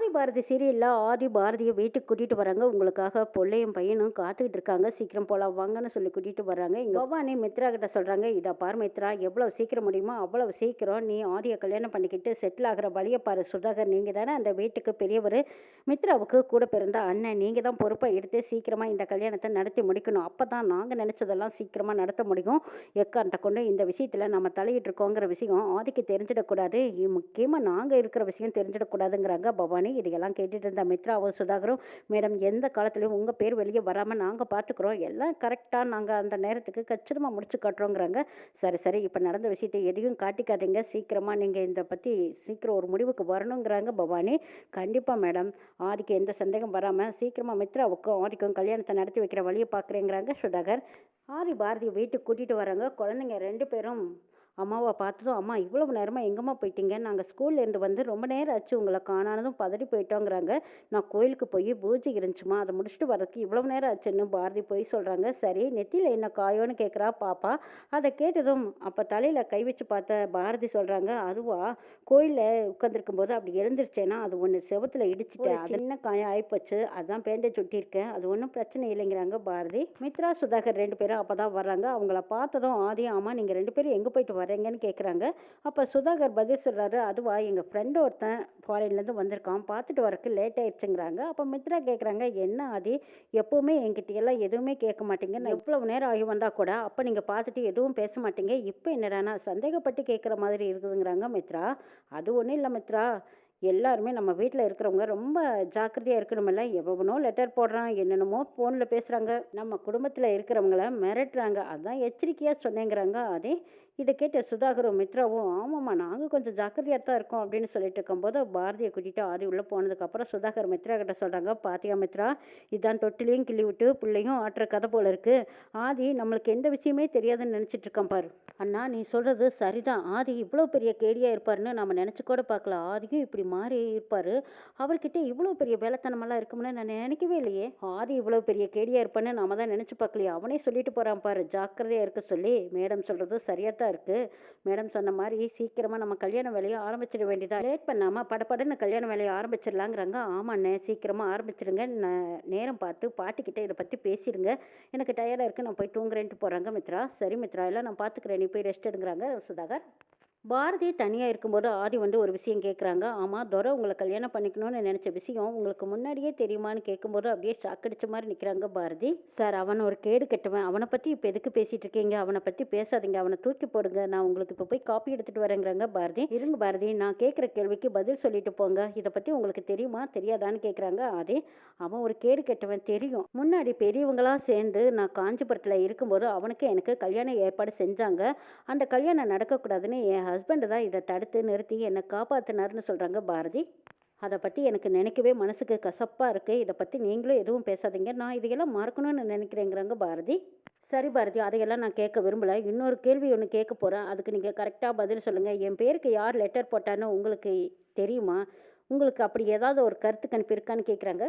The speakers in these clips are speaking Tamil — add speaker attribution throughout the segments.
Speaker 1: ஆதி பாரதி சீரியல்ல ஆதி பாரதிய வீட்டுக்கு கூட்டிட்டு வராங்க. உங்களுக்காக புள்ளையும் பையனும் காத்துக்கிட்டு இருக்காங்க. சீக்கிரம் போலாம் வாங்கன்னு சொல்லி கூட்டிட்டு வர்றாங்க. இங்க பவானி மித்ரா கிட்ட சொல்றாங்க, "இத பாரு மித்ரா, எவ்வளவு சீக்கிரம் முடியுமோ அவ்வளவு சீக்கிரம் நீ ஆதிய கல்யாணம் பண்ணிக்கிட்டு செட்டில் ஆகுற வழிய பாரு. சுதாகர் நீங்க தானே அந்த வீட்டுக்கு பெரியவரு. மித்ராவுக்கு கூட பிறந்த அண்ணன். நீங்க தான் பொறுப்பா எடுத்து சீக்கிரமா இந்த கல்யாணத்தை நடத்தி முடிக்கணும். அப்பதான் நாங்க நினைச்சதெல்லாம் சீக்கிரமா நடத்த முடியும். எக்காரணத்தை கொண்டு இந்த விஷயத்துல நம்ம தலையிட்டு இருக்கோங்கிற விஷயம் ஆதிக்கு தெரிஞ்சிடக்கூடாது. முக்கியமா நாங்க இருக்கிற விஷயம் தெரிஞ்சிடக்கூடாதுங்கிறாங்க பவானி. இதையெல்லாம் கேட்டுட்டு இருந்த மித்ராவும் சுதாகரும், மேடம் எந்த காலத்துலயும் உங்க பேர் வெளியே வராம நாங்க பார்த்துக்கிறோம். எல்லாம் கரெக்டா நாங்க அந்த நேரத்துக்கு கச்சிதமா முடிச்சு காட்டுறோங்கிறாங்க. சரி சரி, இப்ப நடந்த விஷயத்தை எதையும் காட்டிக்காதீங்க. சீக்கிரமா நீங்க இந்த பத்தி சீக்கிரம் ஒரு முடிவுக்கு வரணுங்கிறாங்க பவானி. கண்டிப்பா மேடம். ஆதிக்கு எந்த சந்தேகம் வராம சீக்கிரமா மித்ராவுக்கும் ஆதிக்கும் கல்யாணத்தை நடத்தி வைக்கிற வழியை பார்க்குறேங்கிறாங்க சுதாகர். ஆதி பாரதியை வீட்டுக்கு கூட்டிட்டு வராங்க. குழந்தைங்க ரெண்டு பேரும் அம்மாவை பார்த்ததும், "அம்மா இவ்வளவு நேரமா எங்கம்மா போயிட்டீங்க? நாங்கள் ஸ்கூல்லேருந்து வந்து ரொம்ப நேரம் ஆச்சு. உங்களை காணானதும் பதறி போயிட்டோங்கிறாங்க." "நான் கோயிலுக்கு போய் பூஜை இருந்துச்சுமா, அதை முடிச்சுட்டு வரதுக்கு இவ்வளவு நேரம் ஆச்சுன்னு பாரதி போய் சொல்கிறாங்க. சரி, நெத்தியில் என்ன காயோன்னு கேட்குறா பாப்பா. அதை கேட்டதும் அப்போ தலையில் கை வச்சு பார்த்த பாரதி சொல்கிறாங்க, "அதுவா, கோயிலில் உட்காந்துருக்கும் போது அப்படி எழுந்திருச்சேன்னா அது ஒன்று செவத்துல இடிச்சிட்டேன். அது சின்ன காயம் ஆயிப்போச்சு. அதான் பேண்டேஜ் ஒட்டியிருக்கேன். அது ஒன்றும் பிரச்சனை இல்லைங்கிறாங்க பாரதி. மித்ரா சுதாகர் ரெண்டு பேரும் அப்போ தான் வர்றாங்க. அவங்கள பார்த்ததும் ஆதி, "ஆமா நீங்கள் ரெண்டு பேரும் எங்கே போயிட்டு வரீங்கன்னு கேட்குறாங்க." அப்போ சுதாகர் பதில் சொல்கிறாரு, "அதுவா, எங்கள் ஃப்ரெண்டு ஒருத்தன் ஃபாரின்லேருந்து வந்திருக்கான். பார்த்துட்டு வரக்கு லேட் ஆயிடுச்சுங்கிறாங்க." அப்போ மித்ரா கேட்குறாங்க, "என்ன ஆதி, எப்போவுமே என்கிட்ட எல்லாம் எதுவுமே கேட்க மாட்டீங்க. நான் எவ்வளவு நேரம் ஆகி வந்தால் கூட அப்போ நீங்கள் பார்த்துட்டு எதுவும் பேச மாட்டீங்க. இப்போ என்னடானா சந்தேகப்பட்டு கேட்குற மாதிரி இருக்குதுங்கிறாங்க மித்ரா. "அது ஒன்றும் இல்லை மித்ரா, எல்லாருமே நம்ம வீட்டில் இருக்கிறவங்க ரொம்ப ஜாக்கிரதையாக இருக்கணுமில்ல. எவனோ லெட்டர் போடுறான், என்னென்னமோ ஃபோனில் பேசுகிறாங்க, நம்ம குடும்பத்தில் இருக்கிறவங்கள மிரட்டுறாங்க. அதான் எச்சரிக்கையாக சொன்னேங்கிறாங்க." அதே இதை கேட்ட சுதாகரும் மித்ராவும், "ஆமாம்மா, நாங்கள் கொஞ்சம் ஜாக்கிரதையாக தான் இருக்கோம்." அப்படின்னு சொல்லிட்டு இருக்கும்போது பாரதியை கூட்டிகிட்டு ஆதி உள்ளே போனதுக்கப்புறம் சுதாகர் மித்ரா கிட்ட சொல்கிறாங்க, "பாத்தியா மித்ரா, இதான் தொட்டிலையும் கிள்ளி விட்டு பிள்ளையும் ஆட்டுற கதை போல இருக்கு. ஆதி நம்மளுக்கு எந்த விஷயமே தெரியாதுன்னு நினச்சிட்டு இருக்கான் பாரு. அண்ணா நீ சொல்கிறது சரிதான். ஆதி இவ்வளோ பெரிய கேடியாக இருப்பாருன்னு நம்ம நினச்சி கூட பார்க்கல. ஆதியும் இப்படி மாறி இருப்பார். அவர்கிட்ட இவ்வளோ பெரிய வேலைத்தனமெல்லாம் இருக்கும்னு நான் நினைக்கவே இல்லையே. ஆதி இவ்வளோ பெரிய கேடியாக இருப்பான்னு நாம தான் நினச்சி பார்க்கலையே. அவனே சொல்லிட்டு போகிறான் பாரு, ஜாக்கிரதையாக இருக்க சொல்லி." மேடம் சொல்கிறது சரியாக தான் இருக்குது. மேடம் சொன்ன மாதிரி சீக்கிரமாக நம்ம கல்யாண வேலையை ஆரம்பிச்சிட வேண்டியதா. லேட் பண்ணாமல் படப்படன்னு கல்யாண வேலையை ஆரம்பிச்சிடலாங்கிறாங்க. "ஆமாண்ணே, சீக்கிரமாக ஆரம்பிச்சிடுங்க. நேரம் பார்த்து பாட்டிக்கிட்ட இதை பற்றி பேசிடுங்க. எனக்கு டயர்டாக இருக்குது, நான் போய் தூங்குறேன்ட்டு போகிறாங்க மித்ரா. "சரி மித்ரா, எல்லாம் நான் பார்த்துக்கிறேன், நீ போய் ரெஸ்ட் எடுங்கிறாங்க சுதாகர். பாரதி தனியாக இருக்கும்போது ஆதி வந்து ஒரு விஷயம் கேட்குறாங்க. "ஆமாம், துரை உங்களை கல்யாணம் பண்ணிக்கணும்னு நினச்ச விஷயம் உங்களுக்கு முன்னாடியே தெரியுமான்னு?" கேட்கும்போது அப்படியே ஷாக் அடிச்ச மாதிரி நிற்கிறாங்க பாரதி. "சார், அவன் ஒரு கேடு கெட்டவன். அவனை பற்றி இப்போ எதுக்கு பேசிகிட்டு இருக்கீங்க? அவனை பற்றி பேசாதீங்க. அவனை தூக்கி போடுங்க. நான் உங்களுக்கு இப்போ போய் காப்பி எடுத்துகிட்டு வரேங்கிறாங்க பாரதி. "இருங்க பாரதி, நான் கேட்குற கேள்விக்கு பதில் சொல்லிட்டு போங்க. இதை பற்றி உங்களுக்கு தெரியுமா தெரியாதான்னு கேட்குறாங்க ஆதி. "அவன் ஒரு கேடு கெட்டவன் தெரியும். முன்னாடி பெரியவங்களா சேர்ந்து நான் காஞ்சிபுரத்தில் இருக்கும்போது அவனுக்கு எனக்கு கல்யாணம் ஏற்பாடு செஞ்சாங்க. அந்த கல்யாணம் நடக்கக்கூடாதுன்னு என் ஹஸ்பண்ட் தான் இதை தடுத்து நிறுத்தி என்னை காப்பாற்றினார்னு சொல்கிறாங்க பாரதி. "அதை பற்றி எனக்கு நினைக்கவே மனசுக்கு கசப்பாக இருக்குது. இதை பற்றி நீங்களும் எதுவும் பேசாதீங்க. நான் இதையெல்லாம் மறக்கணும்னு நினைக்கிறேங்கிறாங்க பாரதி. "சரி பாரதி, அதையெல்லாம் நான் கேட்க விரும்பலை. இன்னொரு கேள்வி ஒன்று கேட்க போகிறேன். அதுக்கு நீங்கள் கரெக்டாக பதில் சொல்லுங்கள். என் பேருக்கு யார் லெட்டர் போட்டான்னு உங்களுக்கு தெரியுமா? உங்களுக்கு அப்படி ஏதாவது ஒரு கருத்து கணிப்பு இருக்கான்னு கேட்குறாங்க.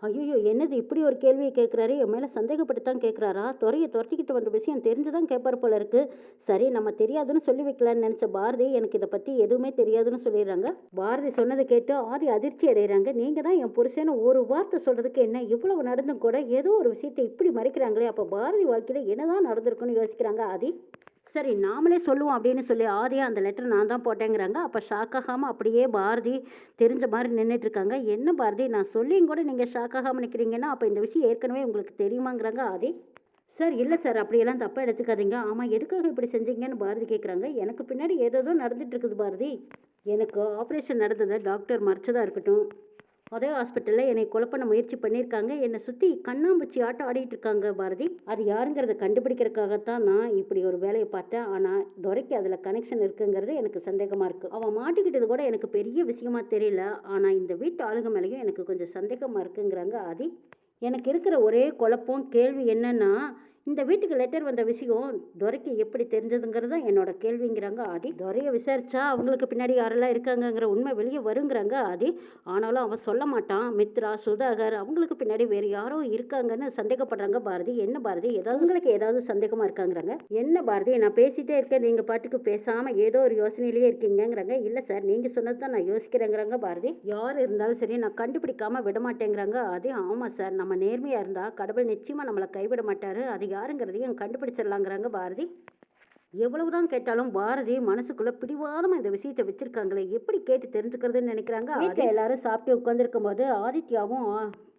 Speaker 1: ஐயோ, என்னது இப்படி ஒரு கேள்வியை கேட்குறாரு? என் மேலே சந்தேகப்பட்டு தான் கேட்குறாரா? துறையை துரத்திக்கிட்டு வந்த விஷயம் தெரிஞ்சு தான் கேட்பார் போல இருக்கு. சரி, நம்ம தெரியாதுன்னு சொல்லி வைக்கலான்னு நினச்ச பாரதி எனக்கு இதை பற்றி எதுவுமே தெரியாதுன்னு சொல்லிடுறாங்க. பாரதி சொன்னதை கேட்டு ஆதி அதிர்ச்சி அடைகிறாங்க. "நீங்கள் தான் என் புருஷன்னு ஒரு வார்த்தை சொல்கிறதுக்கு என்ன, இவ்வளவு நடந்தும் கூட ஏதோ ஒரு விஷயத்தை இப்படி மறைக்கிறாங்களே. அப்போ பாரதி வாழ்க்கையில் என்னதான் நடந்திருக்குன்னு யோசிக்கிறாங்க ஆதி. சரி, நாமளே சொல்லுவோம் அப்படின்னு சொல்லி ஆதியா அந்த லெட்டர் நான் தான் போட்டேங்கிறாங்க. அப்போ ஷாக் ஆகாமல் அப்படியே பாரதி தெரிஞ்ச மாதிரி நின்றுட்டு இருக்காங்க. "என்ன பாரதி, நான் சொல்லியும் கூட நீங்கள் ஷாக் ஆகாமல் நிற்கிறீங்கன்னா அப்போ இந்த விஷயம் ஏற்கனவே உங்களுக்கு தெரியுமாங்கிறாங்க ஆதி. "சார், இல்லை சார், அப்படியெல்லாம் தப்பாக எடுத்துக்காதீங்க." "ஆமாம், எதுக்காக இப்படி செஞ்சீங்கன்னு பாரதி கேட்குறாங்க. எனக்கு பின்னாடி ஏதேதோ நடந்துட்டு இருக்குது பாரதி. எனக்கு ஆப்ரேஷன் நடந்ததை டாக்டர் மறைச்சதா இருக்கட்டும், அதே ஹாஸ்பிட்டலில் என்னை கொலை பண்ண முயற்சி பண்ணியிருக்காங்க. என்னை சுற்றி கண்ணாம்பூச்சி ஆட்டம் ஆடிட்டு இருக்காங்க பாரதி. அது யாருங்கிறத கண்டுபிடிக்கிறதுக்காகத்தான் நான் இப்படி ஒரு வேலையை பார்த்தேன். ஆனால் துரைக்கு அதில் கனெக்ஷன் இருக்குங்கிறது எனக்கு சந்தேகமாக இருக்குது. அவன் மாட்டிக்கிட்டது கூட எனக்கு பெரிய விஷயமா தெரியல. ஆனால் இந்த வீட்டு ஆளுங்க மேலேயும் எனக்கு கொஞ்சம் சந்தேகமாக இருக்குங்கிறாங்க ஆதி. "எனக்கு இருக்கிற ஒரே குழப்பம் கேள்வி என்னன்னா, இந்த வீட்டுக்கு லெட்டர் வந்த விஷயம் துரைக்கு எப்படி தெரிஞ்சதுங்கிறது தான் என்னோட கேள்விங்கிறாங்க ஆதி. துரையை விசாரிச்சா அவங்களுக்கு பின்னாடி யாரெல்லாம் இருக்காங்கங்கிற உண்மை வெளியே வருங்கிறாங்க ஆதி. ஆனாலும் அவன் சொல்ல மாட்டான். மித்ரா, சுதாகர் அவங்களுக்கு பின்னாடி வேறு யாரோ இருக்காங்கன்னு சந்தேகப்படுறாங்க பாரதி. என்ன பாரதி, ஏதாவது உங்களுக்கு ஏதாவது சந்தேகமா இருக்காங்கிறாங்க. என்ன பாரதி, நான் பேசிட்டே இருக்கேன், நீங்க பாட்டுக்கு பேசாம ஏதோ ஒரு யோசனையிலேயே இருக்கீங்கிறாங்க. இல்ல சார், நீங்க சொன்னது தான் நான் யோசிக்கிறேங்கிறாங்க பாரதி. யார் இருந்தாலும் சரி நான் கண்டுபிடிக்காம விட மாட்டேங்கிறாங்க ஆதி. ஆமா சார், நம்ம நேர்மையா இருந்தா கடவுள் நிச்சயமா நம்மளை கைவிட மாட்டாரு. அது யாருங்கிறதையும் கண்டுபிடிச்சிடலாங்கிறாங்க பாரதி. எவ்வளவுதான் கேட்டாலும் பாரதி மனசுக்குள்ள பிடிவாதமா இந்த விஷயத்தை வச்சிருக்காங்களே, எப்படி கேட்டு தெரிஞ்சுக்கிறதுன்னு நினைக்கிறாங்க. வீட்டுல எல்லாரும் சாப்பிட்டு உட்காந்துருக்கும் போது ஆதித்யாவும்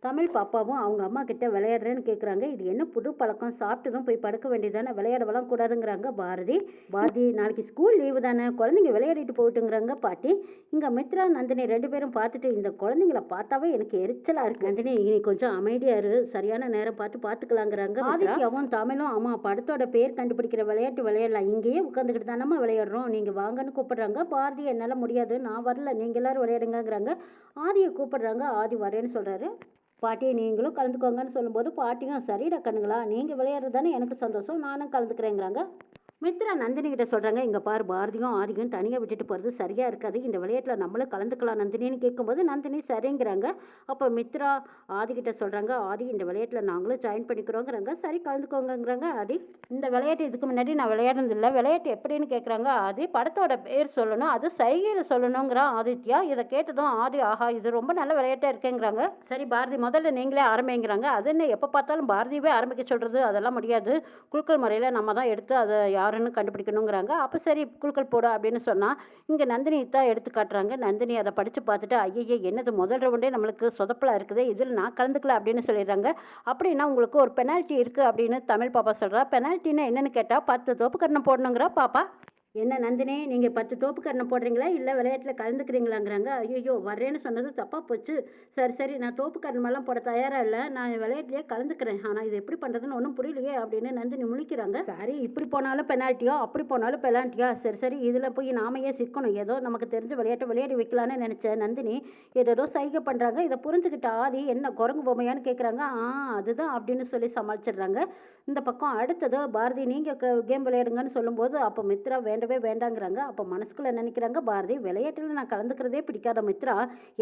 Speaker 1: தமிழ் பாப்பாவும் அவங்க அம்மா கிட்ட விளையாடுறேன்னு கேட்குறாங்க. இது என்ன புது பழக்கம், சாப்பிட்டுதான் போய் படுக்க வேண்டியதானே, விளையாடவெல்லாம் கூடாதுங்கிறாங்க பாரதி. பாரதி, நாளைக்கு ஸ்கூல் லீவு தானே, குழந்தைங்க விளையாடிட்டு போகட்டுங்கிறாங்க பாட்டி. இங்க மித்ரா, நந்தினி 2 பேரும் பார்த்துட்டு இந்த குழந்தைங்கள பார்த்தாவே எனக்கு எரிச்சலா இருக்கு. நந்தினி, இனி கொஞ்சம் அமைதியா இரு, சரியான நேரம் பார்த்து பார்த்துக்கலாங்கிறாங்க. ஆதித்யாவும் தமிழும் அம்மா படத்தோட பேர் கண்டுபிடிக்கிற விளையாட்டு விளையாடலாம், இங்கேயே உட்காந்துக்கிட்டு தானம்மா விளையாடுறோம், நீங்க வாங்கன்னு கூப்பிடுறாங்க. பாரதி, என்னால முடியாது, நான் வரல, நீங்க எல்லாரும் விளையாடுங்கிறாங்க. ஆதியை கூப்பிடுறாங்க. ஆதி வரேன்னு சொல்றாரு. பாட்டியை நீங்களும் கலந்துக்கோங்கன்னு சொல்லும்போது பாட்டியும் சரிடா கண்ணுங்களா, நீங்கள் விளையாடுறது தானே எனக்கு சந்தோஷம், நானும் கலந்துக்கிறேங்கிறாங்க. மித்ரா நந்தினி கிட்ட சொல்றாங்க, இங்க பாரு, பாரதியும் ஆதியும் தனியா விட்டுட்டு போறது சரியா இருக்காது, இந்த விளையாட்டுல நம்மளும் கலந்துக்கலாம் நந்தினின்னு கேட்கும்போது நந்தினி சரிங்கிறாங்க. அப்ப மித்ரா ஆதி கிட்ட சொல்றாங்க, ஆதி இந்த விளையாட்டுல நாங்களும் ஜாயின் பண்ணிக்கிறோங்கிறாங்க. சரி கலந்துக்கோங்கிறாங்க ஆதி. இந்த விளையாட்டு இதுக்கு முன்னாடி நான் விளையாடுறது இல்லை, விளையாட்டு எப்படின்னு கேட்குறாங்க ஆதி. படத்தோட பேர் சொல்லணும், அது சைகையில் சொல்லணுங்கிறான் ஆதித்யா. இதை கேட்டதும் ஆதி, ஆஹா இது ரொம்ப நல்ல விளையாட்டா இருக்குங்கிறாங்க. சரி பாரதி, முதல்ல நீங்களே ஆரம்பிங்கிறாங்க. அது என்ன எப்போ பார்த்தாலும் பாரதியவே ஆரம்பிக்க சொல்றது, அதெல்லாம் முடியாது, குழுக்கள் முறையில் நம்ம தான் எடுத்து அதை யாருன்னு கண்டுபிடிக்கணுங்கிறாங்க. அப்போ சரி குழுக்கள் போட அப்படின்னு சொன்னால் இங்கே நந்தினி தான் எடுத்து காட்டுறாங்க. நந்தினி அதை படித்து பார்த்துட்டு, ஐயே என்னது முதல் ரவுண்டே நம்மளுக்கு சொதப்பலாக இருக்குது, இதில் நான் கலந்துக்கல அப்படின்னு சொல்லிடுறாங்க. அப்படின்னா உங்களுக்கு ஒரு பெனால்ட்டி இருக்குது அப்படின்னு தமிழ் பாப்பா சொல்கிறா. பெனால்ட்டின்னா என்னன்னு கேட்டால் 10 தோப்புக்கரணம் போடணுங்கிறா பாப்பா. என்ன நந்தினி, நீங்கள் 10 தோப்புக்கரணம் போடுறீங்களா இல்லை விளையாட்டில் கலந்துக்கிறீங்களாங்கிறாங்க. ஐயோ வர்றேன்னு சொன்னது தப்பாக போச்சு. சரி நான் தோப்புக்கரணமெல்லாம் போட தயாராக இல்லை, நான் விளையாட்டுலேயே கலந்துக்கிறேன், ஆனால் இது எப்படி பண்ணுறதுன்னு ஒன்றும் புரியலையே அப்படின்னு நந்தினி முழிக்கிறாங்க. சரி, இப்படி போனாலும் பெனால்ட்டியோ அப்படி போனாலும் பெனால்ட்டியா, சரி இதில் போய் நாம ஏன் சிக்கணும், ஏதோ நமக்கு தெரிஞ்ச விளையாட்டை விளையாடி வைக்கலான்னு நினச்ச நந்தினி ஏதோ சைகை பண்ணுறாங்க. இதை புரிஞ்சுக்கிட்ட ஆதி, என்ன குரங்கு பொம்மையான்னு கேட்குறாங்க. அதுதான் அப்படின்னு சொல்லி சமாளிச்சிடுறாங்க. இந்த பக்கம் அடுத்தது பாரதி, நீங்கள் கேம் விளையாடுங்கன்னு சொல்லும்போது அப்போ மித்ரா வேண்டவே வேண்டாங்கிறாங்க. அப்போ மனசுக்குள்ள நினைக்கிறாங்க, பாரதி விளையாட்டில் நான் கலந்துக்கிறதே பிடிக்காத மித்ரா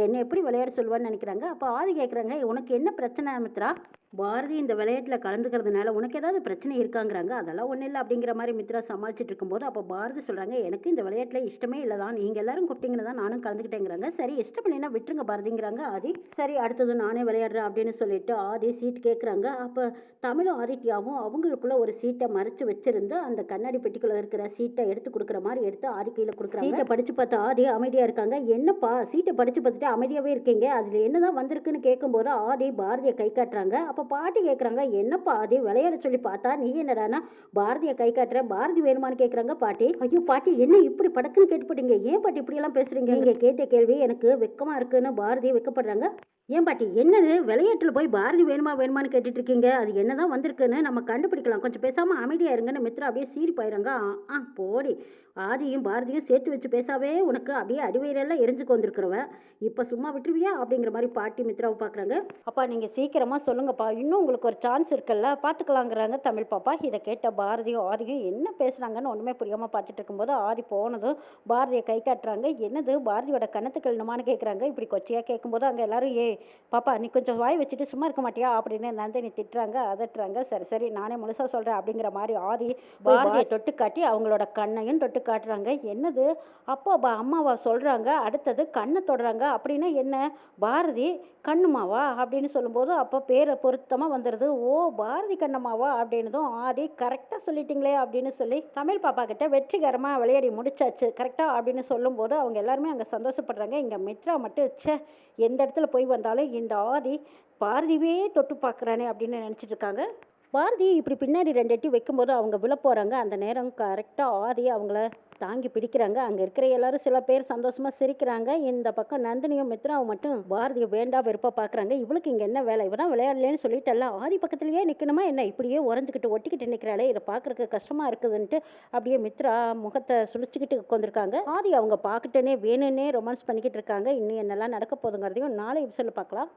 Speaker 1: என்னை எப்படி விளையாட சொல்லுவான்னு நினைக்கிறாங்க. அப்போ ஆதி கேட்குறாங்க, உனக்கு என்ன பிரச்சனை மித்ரா, பாரதி இந்த விளையாட்டில் கலந்துக்கிறதுனால உனக்கு ஏதாவது பிரச்சனை இருக்காங்கிறாங்க. அதெல்லாம் ஒன்றும் இல்லை அப்படிங்கிற மாதிரி மித்ரா சமாளிச்சுட்டு இருக்கும்போது அப்போ பாரதி சொல்கிறாங்க, எனக்கு இந்த விளையாட்டில் இஷ்டமே இல்லை தான், நீங்கள் எல்லாரும் கூப்பிட்டீங்கன்னு தான் நானும் கலந்துக்கிட்டேங்கிறாங்க. சரி இஷ்டம் இல்லைன்னா விட்டுருங்க பாரதிங்கிறாங்க ஆதி. சரி அடுத்தது நானே விளையாடுறேன் அப்படின்னு சொல்லிட்டு ஆதி சீட் கேட்குறாங்க. அப்போ தமிழும் ஆதித்யாவும் அவங்களுக்குள்ள ஒரு சீட்டை மறைச்சு வச்சிருந்து அந்த கண்ணாடி பெட்டிக்குள்ள இருக்கிற சீட்டை எடுத்து கொடுக்குற மாதிரி எடுத்து ஆதி கையில் கொடுக்குறாங்க. சீட்டை படிச்சு பார்த்து ஆதி அமைதியாக இருக்காங்க. என்னப்பா சீட்டை படிச்சு பார்த்துட்டு அமைதியாகவே இருக்கீங்க, அதில் என்னதான் வந்திருக்குன்னு கேட்கும்போது ஆதி பாரதியை கை காட்டுறாங்க. அப்போ பாட்டி கேட்குறாங்க, என்னப்பா ஆதி விளையாட சொல்லி பார்த்தா நீ என்னடானா பாரதியை கை காட்டுற, பாரதி வேணுமான்னு கேட்குறாங்க பாட்டி. ஐயோ பாட்டி, என்ன இப்படி படக்குன்னு கேட்டுப்பட்டீங்க, ஏன் பாட்டி இப்படியெல்லாம் பேசுறீங்க, நீங்க கேட்ட கேள்வி எனக்கு வெக்கமா இருக்குன்னு பாரதி வெக்கப்படுறாங்க. ஏன் பாட்டி, என்னது விளையாட்டில் போய் பாரதி வேணுமான்னு கேட்டுட்டு இருக்கீங்க, அது என்னதான் வந்திருக்குன்னு நம்ம கண்டுபிடிக்கலாம், கொஞ்சம் பேசாமல் அமைதியாக இருங்கன்னு மித்ரா அப்படியே சீறி போயிடுறாங்க. போடி, ஆதியும் பாரதியும் சேர்த்து வச்சு பேசாவே உனக்கு அப்படியே அடிவயிறெல்லாம் எரிஞ்சுக்கு வந்திருக்கிறவ, இப்போ சும்மா விட்டுருவியா அப்படிங்கிற மாதிரி பாட்டி மித்ராவை பார்க்குறாங்க. அப்பா நீங்கள் சீக்கிரமாக சொல்லுங்கப்பா, இன்னும் உங்களுக்கு ஒரு சான்ஸ் இருக்குல்ல, பார்த்துக்கலாங்கிறாங்க தமிழ் பாப்பா. இதை கேட்ட பாரதியும் ஆதியும் என்ன பேசுகிறாங்கன்னு ஒன்றுமே புரியாமல் பார்த்துட்டு இருக்கும்போது ஆதி போனதும் பாரதியை கை காட்டுறாங்க. என்னது பாரதியோட கணத்துக்கு எழுணுமான்னு கேட்குறாங்க. இப்படி கொச்சையாக கேட்கும்போது அங்கே எல்லாரும், பாப்பா நீ கொஞ்சம் வாய் வச்சுட்டு சும்மா இருக்க மாட்டியா அப்படின்னு நந்தினி திட்டுறாங்க, அதட்டுறாங்க. சரி நானே முழுசாக சொல்கிறேன் அப்படிங்கிற மாதிரி ஆதி பாரதியை தொட்டு காட்டி அவங்களோட கண்ணையும் தொட்டு காட்டுறாங்க. என்னது அப்போ அம்மாவா சொல்கிறாங்க, அடுத்தது கண்ணை தொடுறாங்க, அப்படின்னா என்ன பாரதி கண்ணுமாவா அப்படின்னு சொல்லும்போது அப்போ பேரை பொருத்தமாக வந்துடுது. ஓ பாரதி கண்ணம்மாவா அப்படின்னதும் ஆதி கரெக்டாக சொல்லிட்டீங்களே அப்படின்னு சொல்லி தமிழ் பாப்பா கிட்ட வெற்றிகரமாக விளையாடி முடிச்சாச்சு கரெக்டாக அப்படின்னு சொல்லும்போது அவங்க எல்லாருமே அங்கே சந்தோஷப்படுறாங்க. இங்கே மித்ரா மட்டும் எந்த இடத்துல போய் வந்தாலும் இந்த ஆதி பாரதியே தொட்டு பார்க்குறானே அப்படின்னு நினச்சிட்டு இருக்காங்க. பாரதி இப்படி பின்னாடி 2 எட்டி வைக்கும்போது அவங்க விழ போகிறாங்க. அந்த நேரம் கரெக்டாக ஆதி அவங்கள தாங்கி பிடிக்கிறாங்க. அங்கே இருக்கிற எல்லாரும் சில பேர் சந்தோஷமாக சிரிக்கிறாங்க. இந்த பக்கம் நந்தினியும் மித்ராவும் மட்டும் பாரதியை வேண்டா வெறுப்பாக பார்க்குறாங்க. இவளுக்கு இங்கே என்ன வேலை, இவதான் விளையாடலேன்னு சொல்லிட்டல்ல, ஆதி பக்கத்துலேயே நிற்கணுமா என்ன, இப்படியே உறைஞ்சிக்கிட்டு ஒட்டிக்கிட்டு நிற்கிறாளே, இதை பார்க்குறதுக்கு கஷ்டமாக இருக்குதுன்ட்டு அப்படியே மித்ரா முகத்தை சுழிச்சிக்கிட்டு உட்காந்துருக்காங்க. ஆதி அவங்க பார்க்கிட்டனே வேணும்னே ரொமான்ஸ் பண்ணிக்கிட்டு இருக்காங்க. இன்னும் என்னெல்லாம் நடக்க போதுங்கிறதையும் நாளை எபிசோடில் பார்க்கலாம்.